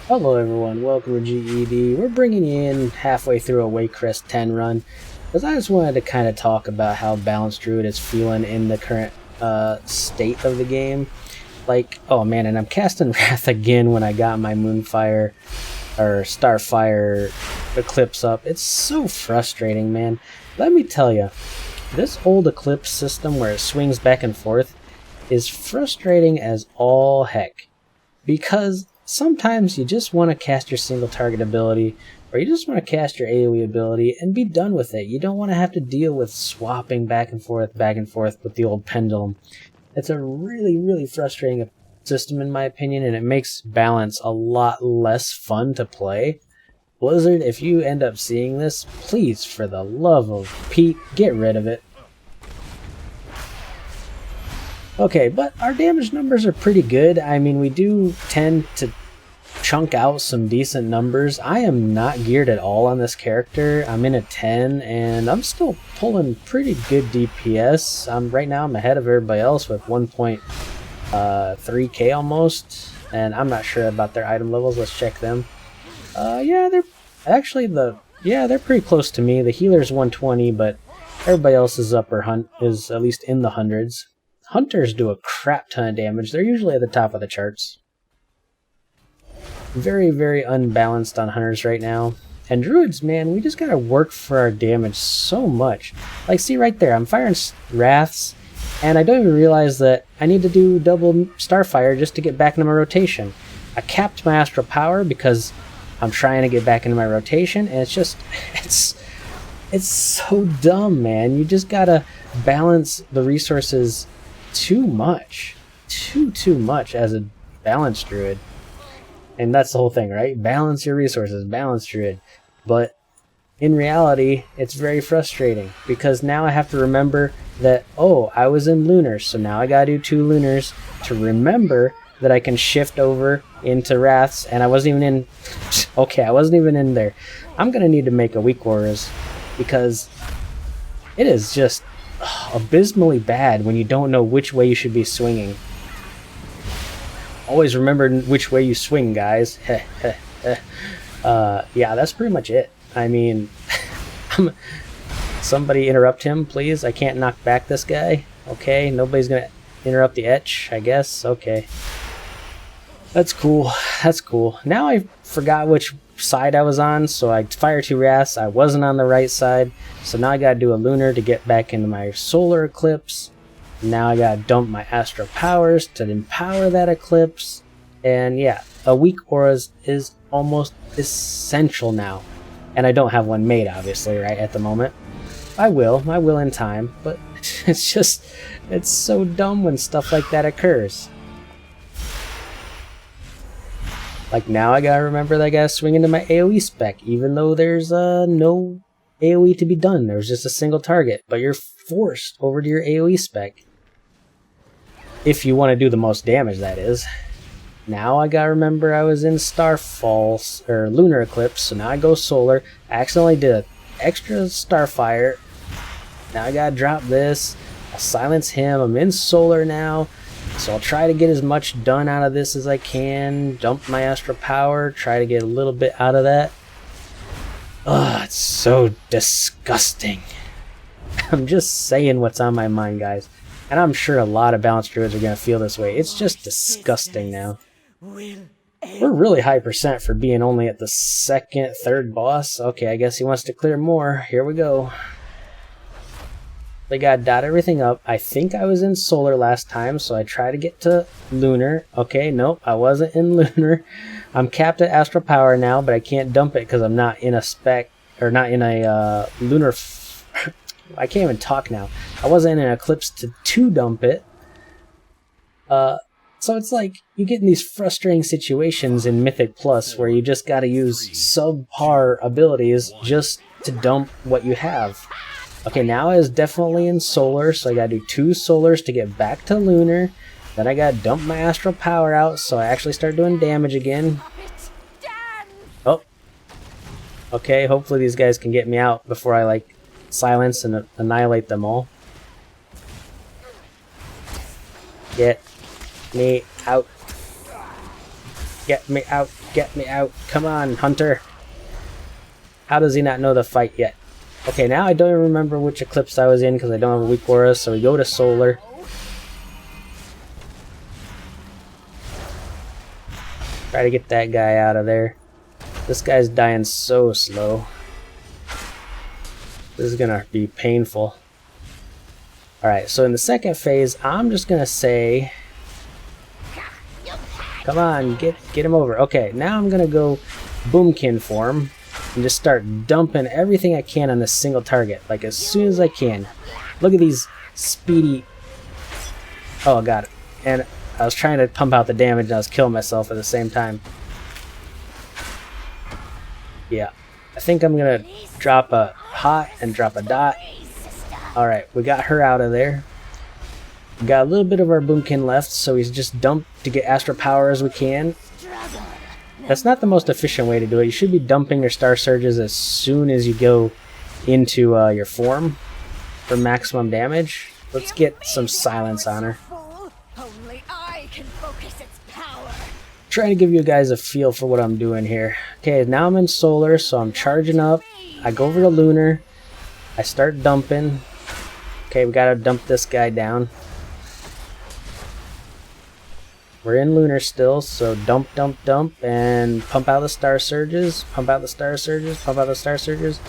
Hello everyone, welcome to GED. We're bringing you in halfway through a Waycrest 10 run, because I just wanted to kind of talk about how balanced Druid is feeling in the current state of the game. Like, oh man, and I'm casting Wrath again when I got my Moonfire or Starfire Eclipse up. It's so frustrating, man. Let me tell you, this old Eclipse system where it swings back and forth is frustrating as all heck, because sometimes you just want to cast your single target ability, or you just want to cast your AoE ability and be done with it. You don't want to have to deal with swapping back and forth with the old pendulum. It's a really frustrating system in my opinion, and it makes balance a lot less fun to play. Blizzard, if you end up seeing this, please, for the love of Pete, get rid of it. Okay, but our damage numbers are pretty good. I mean, we do tend to chunk out some decent numbers. I am not geared at all on this character. I'm in a 10, and I'm still pulling pretty good DPS. Right now I'm ahead of everybody else with 1.3k almost, and I'm not sure about their item levels. Let's check them. Yeah, they're actually they're pretty close to me. The healer's 120, but everybody else's is at least in the hundreds. Hunters do a crap ton of damage. They're usually at the top of the charts. Very unbalanced on hunters right now. And druids, man, we just gotta work for our damage so much. Like, see right there, I'm firing wraths, and I don't even realize that I need to do double starfire just to get back into my rotation. I capped my astral power because I'm trying to get back into my rotation, and it's so dumb, man. You just gotta balance the resources too much as a balanced druid, and that's the whole thing, right? Balance your resources, balanced druid. But in reality, it's very frustrating because now I have to remember that, oh, I was in lunar, so now I gotta do 2 lunars to remember that I can shift over into wraths, and I wasn't even in I wasn't even in there. I'm gonna need to make a weak warriors because it is just abysmally bad when you don't know which way you should be swinging. Always remember which way you swing, guys. Yeah, that's pretty much it. I mean, somebody interrupt him, please. I can't knock back this guy. Okay, nobody's gonna interrupt the etch, I guess. Okay. That's cool. That's cool. Now I forgot which side I was on, so I fire 2 wraths. I wasn't on the right side, so now I gotta do a lunar to get back into my solar eclipse. Now I gotta dump my astral powers to empower that eclipse, and yeah, a weak auras is almost essential now. And I don't have one made, obviously, right at the moment. I will in time, but it's so dumb when stuff like that occurs. Like, now I gotta remember that I gotta swing into my AoE spec, even though there's no AoE to be done. There's just a single target, but you're forced over to your AoE spec. If you want to do the most damage, that is. Now I gotta remember I was in Starfall, or Lunar Eclipse, so now I go Solar. I accidentally did an extra Starfire. Now I gotta drop this. I'll silence him. I'm in Solar now. So I'll try to get as much done out of this as I can. Dump my astral power. Try to get a little bit out of that. Ugh, it's so disgusting. I'm just saying what's on my mind, guys. And I'm sure a lot of balanced druids are going to feel this way. It's just disgusting now. We're really high percent for being only at the 2nd, 3rd boss. Okay, I guess he wants to clear more. Here we go. They gotta dot everything up. I think I was in solar last time, so I try to get to lunar. Okay, nope, I wasn't in lunar. I'm capped at astral power now, but I can't dump it because I'm not in a spec, or not in a lunar. I can't even talk now. I wasn't in an eclipse to dump it. So it's like you get in these frustrating situations in Mythic Plus where you just gotta use subpar abilities just to dump what you have. Okay, now I was definitely in solar, so I gotta do 2 solars to get back to lunar. Then I gotta dump my astral power out, so I actually start doing damage again. Oh. Okay, hopefully these guys can get me out before I, like, silence and annihilate them all. Get me out. Get me out. Get me out. Come on, Hunter. How does he not know the fight yet? Okay, now I don't even remember which eclipse I was in because I don't have a weak aura, so we go to solar. Try to get that guy out of there. This guy's dying so slow. This is gonna be painful. Alright, so in the second phase, I'm just gonna say... Come on, get him over. Okay, now I'm gonna go boomkin form and just start dumping everything I can on this single target, like as soon as I can. Look at these speedy... Oh, I got it. And I was trying to pump out the damage and I was killing myself at the same time. Yeah, I think I'm gonna drop a hot and drop a dot. Alright, we got her out of there. We got a little bit of our boomkin left, so we just dump to get astral power as we can. That's not the most efficient way to do it. You should be dumping your star surges as soon as you go into your form for maximum damage. Let's get some silence on her. Trying to give you guys a feel for what I'm doing here. Okay, now I'm in solar, so I'm charging up. I go over to lunar. I start dumping. Okay, we gotta dump this guy down. We're in lunar still, so dump, dump, dump, and pump out the star surges. Pump out the star surges. Pump out the star surges.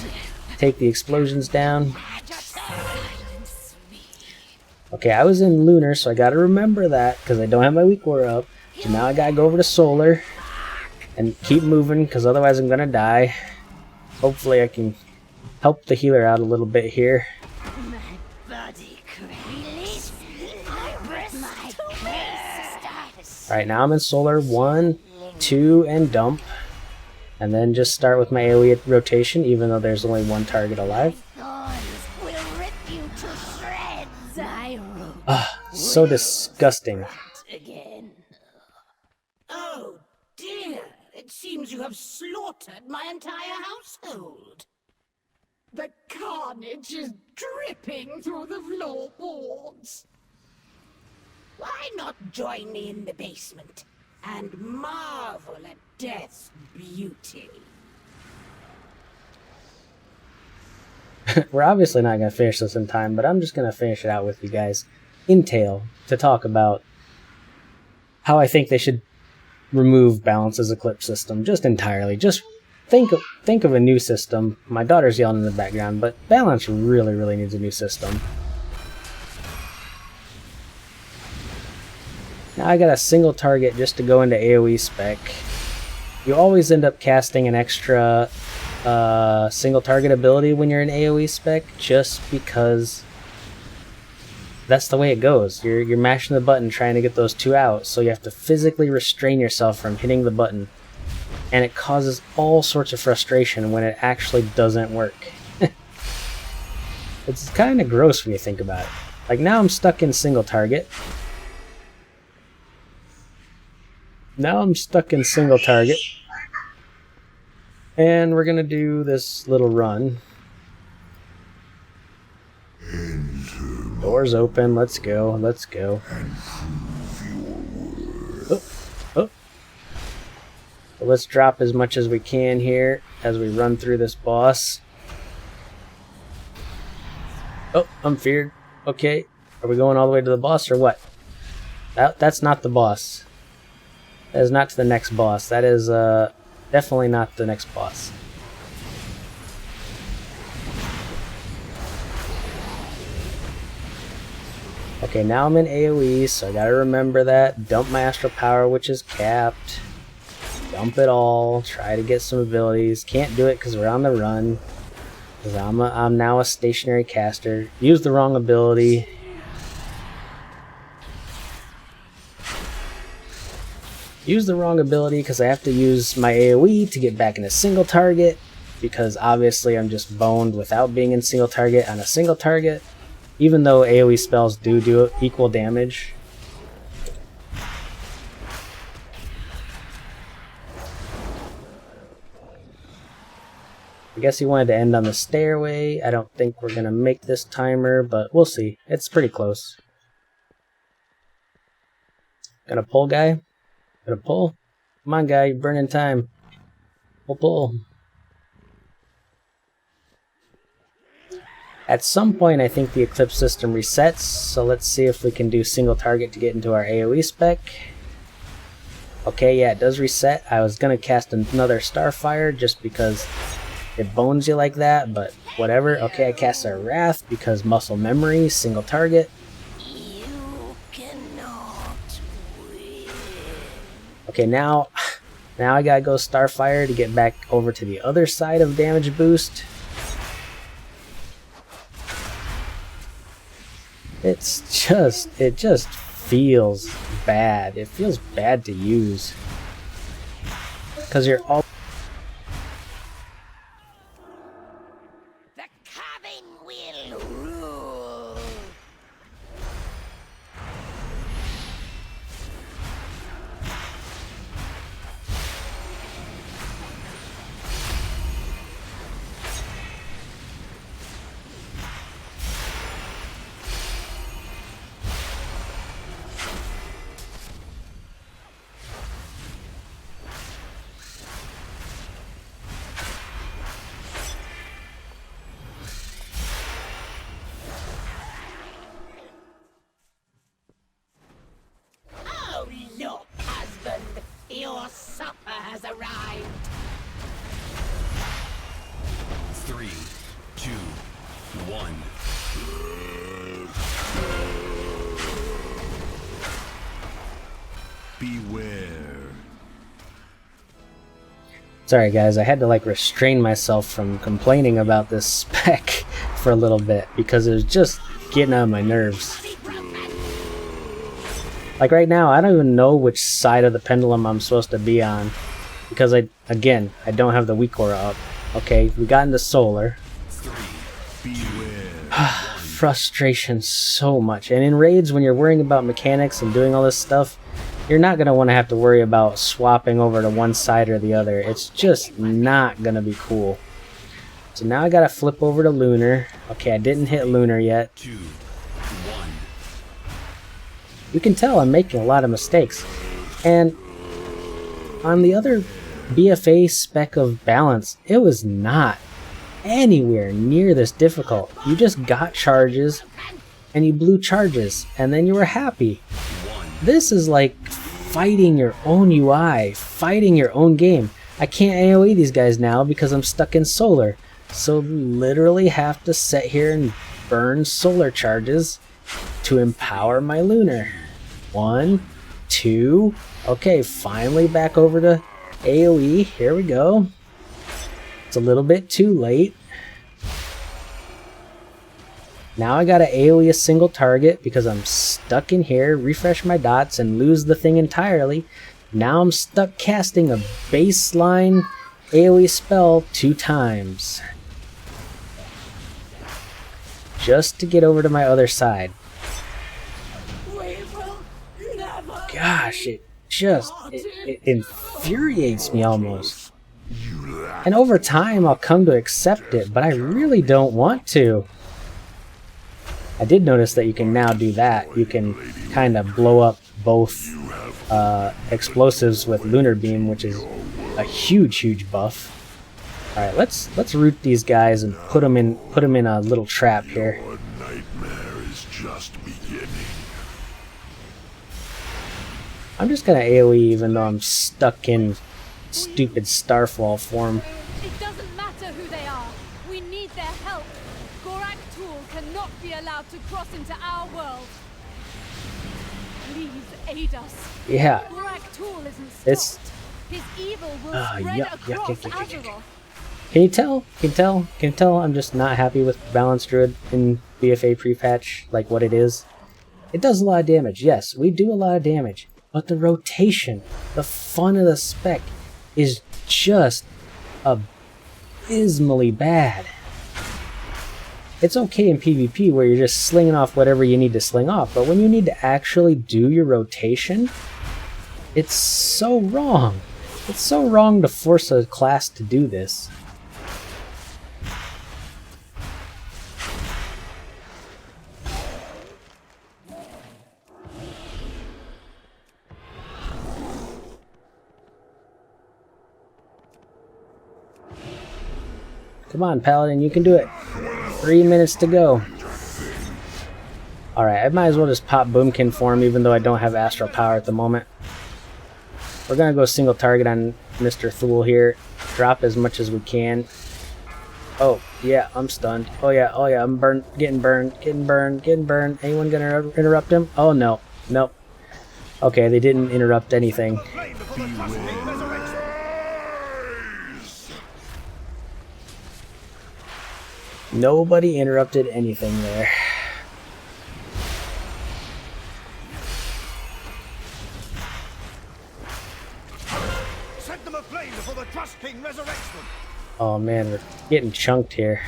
Take the explosions down. Okay, I was in lunar, so I gotta remember that because I don't have my weak aura up. So now I gotta go over to solar and keep moving because otherwise I'm gonna die. Hopefully I can help the healer out a little bit here. Alright, now I'm in solar. 1, 2, and dump. And then just start with my AoE rotation, even though there's only one target alive. Ah, so disgusting. Oh dear, it seems you have slaughtered my entire household. The carnage is dripping through the floorboards. Why not join me in the basement and marvel at death's beauty? We're obviously not going to finish this in time, but I'm just going to finish it out with you guys in tail to talk about how I think they should remove Balance's Eclipse system just entirely. Just think of a new system. My daughter's yelling in the background, but Balance really needs a new system. Now I got a single target just to go into AoE spec. You always end up casting an extra single target ability when you're in AoE spec, just because that's the way it goes. You're mashing the button trying to get those two out, so you have to physically restrain yourself from hitting the button, and it causes all sorts of frustration when it actually doesn't work. It's kind of gross when you think about it. Like now I'm stuck in single target. And we're gonna do this little run. Doors open, let's go. Oh. So let's drop as much as we can here as we run through this boss. Oh, I'm feared. Okay, are we going all the way to the boss or what? That's not the boss. That is not to the next boss. That is definitely not the next boss. Okay, now I'm in AoE, so I gotta remember that. Dump my astral power, which is capped. Dump it all. Try to get some abilities. Can't do it because we're on the run. Because I'm now a stationary caster. Use the wrong ability. Use the wrong ability because I have to use my AoE to get back in a single target, because obviously I'm just boned without being in single target on a single target, even though AoE spells do equal damage. I guess he wanted to end on the stairway. I don't think we're gonna make this timer, but we'll see. It's pretty close. Gonna pull, guy? Gonna pull? Come on, guy, you're burning time. Pull. At some point, I think the Eclipse system resets, so let's see if we can do single target to get into our AoE spec. Okay, yeah, it does reset. I was going to cast another Starfire just because it bones you like that, but whatever. Okay, I cast a Wrath because muscle memory, single target. You cannot win. Okay, now I gotta go Starfire to get back over to the other side of damage boost. It just feels bad. It feels bad to use. Because you're all... The Coven will rule. Oh, look, husband. Your supper has arrived. 3, 2, 1. Beware. Sorry guys, I had to like restrain myself from complaining about this spec for a little bit because it was just getting on my nerves. Like right now, I don't even know which side of the pendulum I'm supposed to be on because I don't have the weak aura up. Okay, we got into solar. 3, beware. Frustration so much. And in raids, when you're worrying about mechanics and doing all this stuff, you're not going to want to have to worry about swapping over to one side or the other. It's just not going to be cool. So now I got to flip over to Lunar. Okay, I didn't hit Lunar yet. 2, 1. You can tell I'm making a lot of mistakes. And on the other BFA spec of balance, it was not anywhere near this difficult. You just got charges and you blew charges and then you were happy. This is like fighting your own UI, fighting your own game. I can't AoE these guys now because I'm stuck in solar. So literally have to sit here and burn solar charges to empower my lunar. 1, 2, okay, finally back over to AoE. Here we go. It's a little bit too late. Now I gotta AoE a single target because I'm stuck in here, refresh my dots, and lose the thing entirely. Now I'm stuck casting a baseline AoE spell 2 times. Just to get over to my other side. Gosh, it infuriates me almost. And over time I'll come to accept it, but I really don't want to. I did notice that you can now do that. You can kind of blow up both explosives with Lunar Beam, which is a huge buff. All right, let's root these guys and put them in a little trap here. Your nightmare is just beginning. I'm just gonna AoE even though I'm stuck in stupid Starfall form. It doesn't matter who they are. We need their help. Cannot be allowed to cross into our world. Please aid us. Yeah. Tool isn't stopped. It's his evil will spread across Azeroth. Can you tell? Can you tell I'm just not happy with Balanced Druid in BFA pre-patch, like what it is? It does a lot of damage, yes, we do a lot of damage, but the rotation, the fun of the spec is just abysmally bad. It's okay in PvP where you're just slinging off whatever you need to sling off, but when you need to actually do your rotation, it's so wrong. It's so wrong to force a class to do this. Come on, Paladin, you can do it. 3 minutes to go. Alright, I might as well just pop Boomkin for him, even though I don't have Astral Power at the moment. We're gonna go single target on Mr. Thule here. Drop as much as we can. Oh, yeah, I'm stunned. Oh yeah, I'm burned, getting burned. Anyone gonna interrupt him? Oh no, nope. Okay, they didn't interrupt anything. Nobody interrupted anything there. Set them aflame before the Trust King resurrects them. Oh man, we're getting chunked here.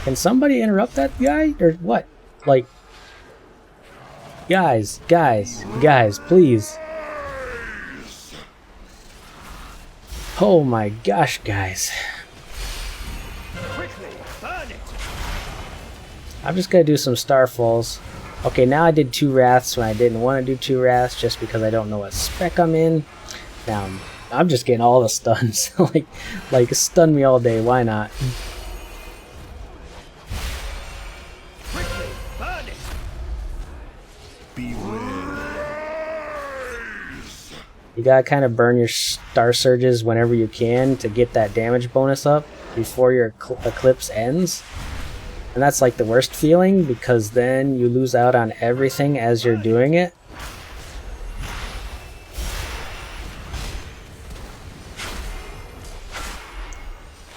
Can somebody interrupt that guy? Or what? Like... Guys, please. Oh my gosh, guys. Quickly, burn it. I'm just gonna do some Starfalls. Okay, now I did 2 Wraths when I didn't want to do 2 Wraths just because I don't know what spec I'm in. Now, I'm just getting all the stuns. like stun me all day, why not? Quickly, burn it. You gotta kind of burn your Star Surges whenever you can to get that damage bonus up before your eclipse ends. And that's like the worst feeling, because then you lose out on everything as you're doing it.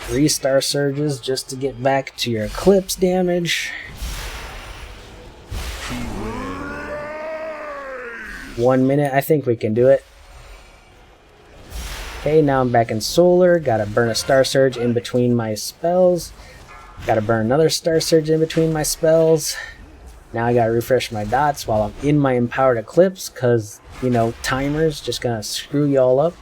Three Star Surges just to get back to your eclipse damage. 1 minute, I think we can do it. Okay, now I'm back in solar. Gotta burn a Star Surge in between my spells. Gotta burn another Star Surge in between my spells. Now I gotta refresh my dots while I'm in my empowered eclipse, because, you know, timers just gonna screw you all up.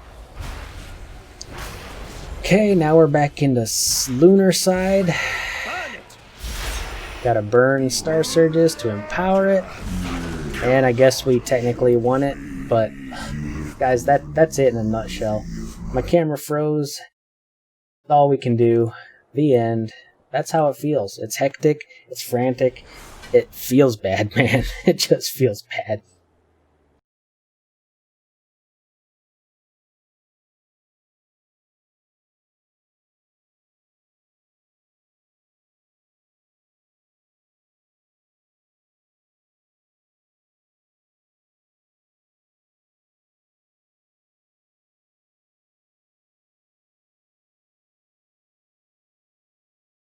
Okay, now we're back into lunar side. Gotta burn Star Surges to empower it. And I guess we technically won it, but guys, that's it in a nutshell. My camera froze. That's all we can do. The end. That's how it feels. It's hectic. It's frantic. It feels bad, man. It just feels bad.